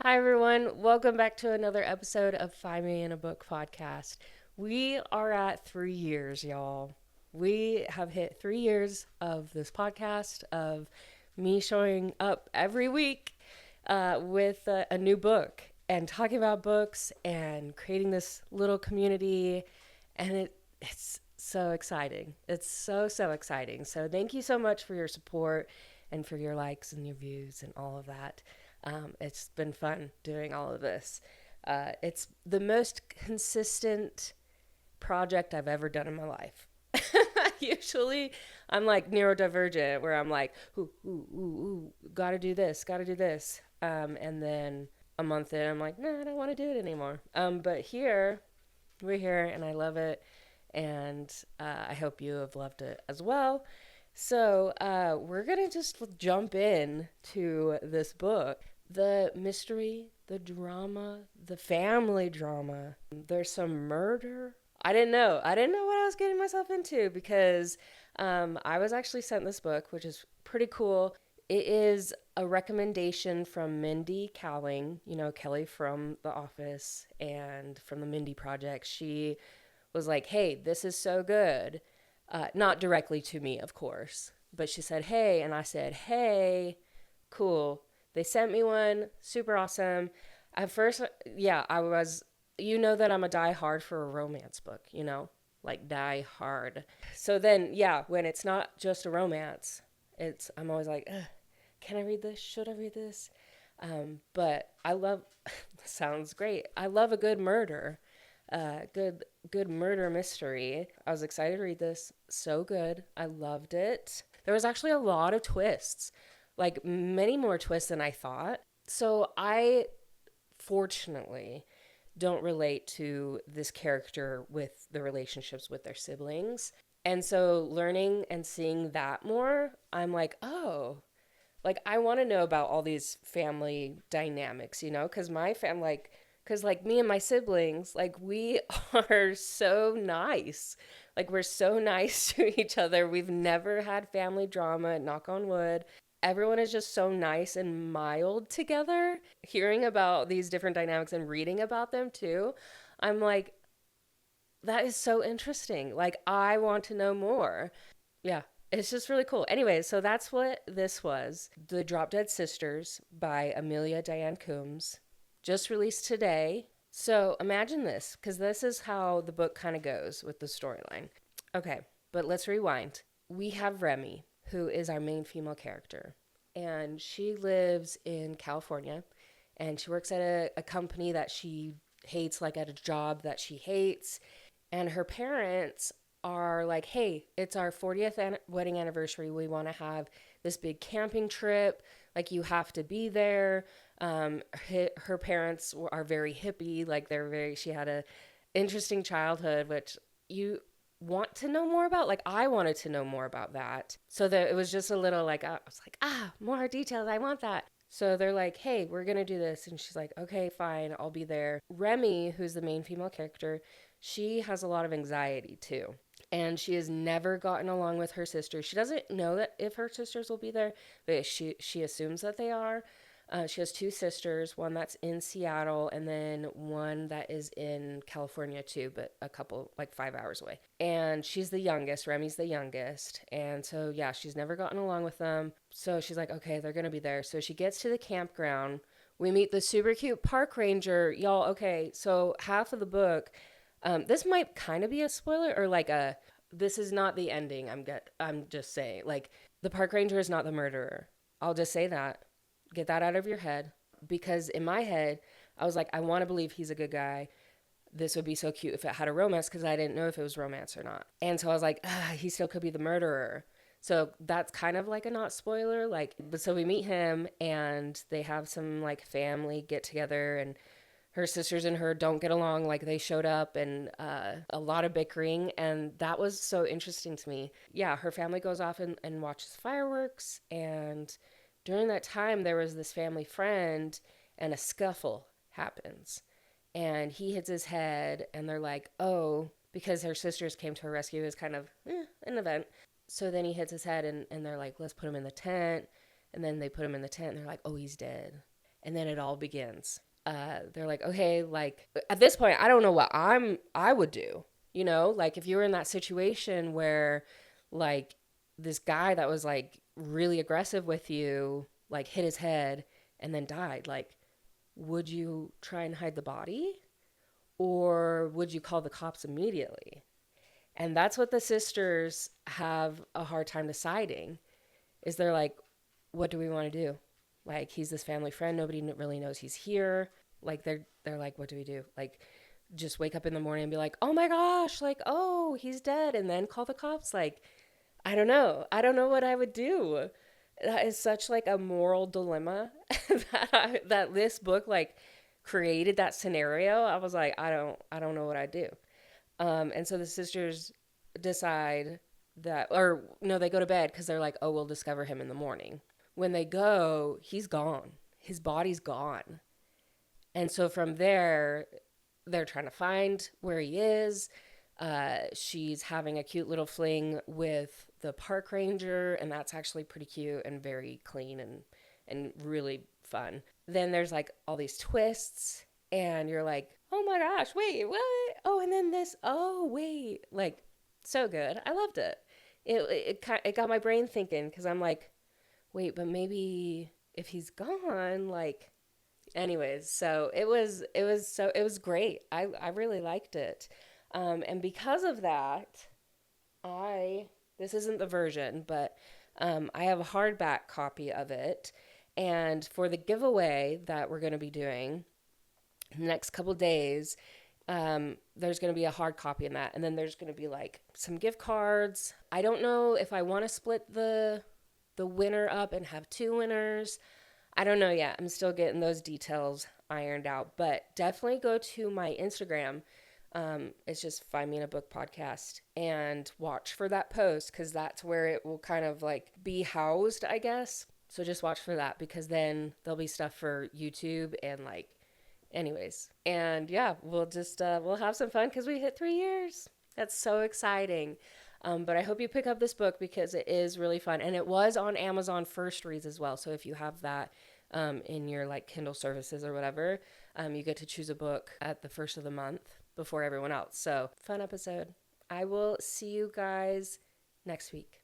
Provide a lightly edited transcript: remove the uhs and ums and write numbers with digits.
Hi, everyone. Welcome back to another episode of Find Me in a Book podcast. We are at 3 years, y'all. We have hit 3 years of this podcast, of me showing up every week with a new book and talking about books and creating this little community. And it's so exciting. It's so exciting. So, thank you so much for your support and for your likes and your views and all of that. It's been fun doing all of this. It's the most consistent project I've ever done in my life. Usually, I'm like neurodivergent, where I'm like, gotta do this, gotta do this. And then a month in, I'm like, nah, I don't want to do it anymore. But here, we're here, and I love it. And I hope you have loved it as well. So we're going to just jump in to this book. The mystery, the drama, the family drama. There's some murder. I didn't know. I didn't know what I was getting myself into because I was actually sent this book, which is pretty cool. It is a recommendation from Mindy Kaling, you know, Kelly from The Office and from the Mindy Project. She was like, hey, this is so good. Not directly to me, of course, but she said, hey, and I said, hey, cool. They sent me one, super awesome. At first, yeah, I was, you know, that I'm a die hard for a romance book, you know, like die hard. So then, yeah, when it's not just a romance, I'm always like, can I read this? Should I read this? But I love, sounds great. I love a good murder. Good murder mystery. I was excited to read this. So good. I loved it. There was actually a lot of twists, like many more twists than I thought. So I fortunately don't relate to this character with the relationships with their siblings. And so learning and seeing that more, I'm like, oh, like I want to know about all these family dynamics, you know, because my family, like me and my siblings, like we are so nice. Like we're so nice to each other. We've never had family drama, knock on wood. Everyone is just so nice and mild together. Hearing about these different dynamics and reading about them too, I'm like, that is so interesting. Like, I want to know more. Yeah, it's just really cool. Anyway, so that's what this was. The Drop Dead Sisters by Amelia Diane Coombs, just released today. So imagine this, because this is how the book kind of goes with the storyline. Okay, but let's rewind. We have Remi, who is our main female character, and she lives in California, and she works at a company that she hates, like at a job that she hates. And her parents are like, hey, it's our 40th wedding anniversary. We want to have this big camping trip. Like, you have to be there. Her parents are very hippie. Like, she had a interesting childhood, which you want to know more about. Like, I wanted to know more about that. So that it was just a little like, I was like, more details. I want that. So they're like, hey, we're going to do this. And she's like, okay, fine, I'll be there. Remi, who's the main female character, she has a lot of anxiety too. And she has never gotten along with her sisters. She doesn't know that if her sisters will be there, but she assumes that they are. She has two sisters, one that's in Seattle and then one that is in California too, but a couple, like 5 hours away. And she's the youngest. Remi's the youngest. And so, yeah, she's never gotten along with them. So she's like, okay, they're going to be there. So she gets to the campground. We meet the super cute park ranger. Y'all, okay, so half of the book, this might kind of be a spoiler or like this is not the ending. I'm just saying, like, the park ranger is not the murderer. I'll just say that. Get that out of your head, because in my head, I was like, I want to believe he's a good guy. This would be so cute if it had a romance, because I didn't know if it was romance or not. And so I was like, he still could be the murderer. So that's kind of like a not spoiler. Like, but so we meet him and they have some like family get together, and her sisters and her don't get along. Like, they showed up, and a lot of bickering, and that was so interesting to me. Yeah, her family goes off and watches fireworks, and during that time there was this family friend, and a scuffle happens, and he hits his head, and they're like, oh, because her sisters came to her rescue. Is kind of an event. So then he hits his head, and they're like, let's put him in the tent. And then they put him in the tent, and they're like, oh, he's dead. And then it all begins. They're like, okay, like at this point, I don't know what I would do. You know, like if you were in that situation where like this guy that was like really aggressive with you, like hit his head and then died, like would you try and hide the body or would you call the cops immediately? And that's what the sisters have a hard time deciding is they're like, what do we want to do? Like he's this family friend, nobody really knows he's here. Like they're like, what do we do? Like just wake up in the morning and be like, oh my gosh, like, oh, he's dead, and then call the cops. Like, I don't know. I don't know what I would do. That is such like a moral dilemma that this book like created that scenario. I was like, I don't know what I'd do. And so the sisters decide that, or no, they go to bed because they're like, oh, we'll discover him in the morning. When they go, he's gone. His body's gone. And so from there, they're trying to find where he is. She's having a cute little fling with the park ranger, and that's actually pretty cute and very clean and really fun. Then there's like all these twists, and you're like, oh my gosh, wait, what? Oh, and then this, oh, wait. Like, so good. I loved it. It got my brain thinking because I'm like, wait, but maybe if he's gone, like, anyways, so it was great. I really liked it. And because of that, this isn't the version, but I have a hardback copy of it. And for the giveaway that we're going to be doing in the next couple days, there's going to be a hard copy in that. And then there's going to be like some gift cards. I don't know if I want to split the winner up and have two winners. I don't know yet. I'm still getting those details ironed out, but definitely go to my Instagram. It's just Find Me in a Book Podcast and watch for that post because that's where it will kind of like be housed, I guess. So just watch for that because then there'll be stuff for YouTube and like, anyways. And yeah, we'll have some fun because we hit 3 years. That's so exciting. But I hope you pick up this book because it is really fun. And it was on Amazon First Reads as well. So if you have that in your like Kindle services or whatever, you get to choose a book at the first of the month before everyone else. So fun episode. I will see you guys next week.